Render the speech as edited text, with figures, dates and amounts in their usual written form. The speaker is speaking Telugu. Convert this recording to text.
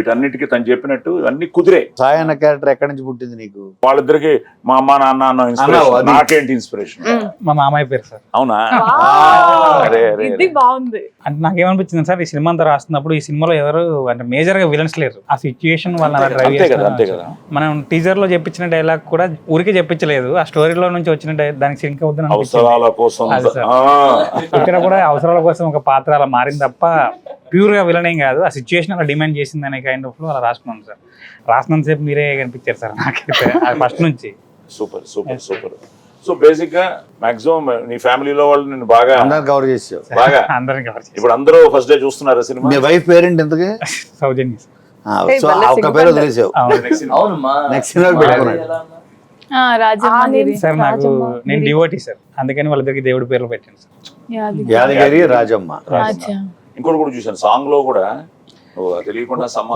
వీటన్నిటికీ తను చెప్పినట్టు ఇవన్నీ కుదిరే. సాయి అన్న క్యారెక్టర్ ఎక్కడి నుంచి పుట్టింది నీకు? వాళ్ళిద్దరికి మా అమ్మ నాన్న అన్న ఇన్స్పిరేషన్. నాకేంటి ఇన్స్పిరేషన్? మా మామయ్య పేరు సార్. అవునా? అరే అరే ఇది బాగుంది. అంటే నాకేమనిపించింది సార్, ఈ సినిమా అంతా రాస్తున్నప్పుడు ఈ సినిమాలో ఎవరు అంటే మేజర్ గా విలన్స్ లేరు. ఆ సిచ్యుయేషన్ వాళ్ళ డ్రైవ్ అంతే కదా. మనం టీజర్ లో చెప్పించిన డైలాగ్ కూడా ఊరికే చెప్పించలేదు, ఆ స్టోరీలో నుంచి వచ్చిన దానికి సింక్ అవుతుంది. అవసరాల కోసం ఇక్కడ కూడా అవసరాల కోసం ఒక పాత్ర అలా మారింది తప్ప ప్యూర్ గా విలన్ ఏం కాదు. ఆ సిచ్యువేషన్ అలా డిమాండ్ చేసింది అనే కైండ్ ఆఫ్ లో అలా రాసుకున్నాను సార్. రాసినంత సేపు మీరే కనిపించారు సార్ నాకైతే ఫస్ట్ నుంచి. Super super super. So basic గా మాక్సిమం నీ ఫ్యామిలీలో వాళ్ళు నేను బాగా అందరిని కవర్ చేసావు. బాగా అందరం కవర్ చేశారు. ఇప్పుడు అందరూ ఫస్ట్ డే చూస్తున్నారు సినిమా. మీ వైఫ్ పేరెంట్ ఎంతకి? సౌజన్య సో ఒక పేరు వదిలేసావు, నెక్స్ట్ సినిమా పెట్టుకున్నాడు. సార్. నాకు నేను డివోటీ సార్, అందుకని వాళ్ళిద్దరికి దేవుడి పేర్లు పెట్టాను సార్. యాదగిరి రాజమ్మ. ఇంకోటి కూడా చూసాను సాంగ్ లో కూడా తెలియకుండా సమ్మ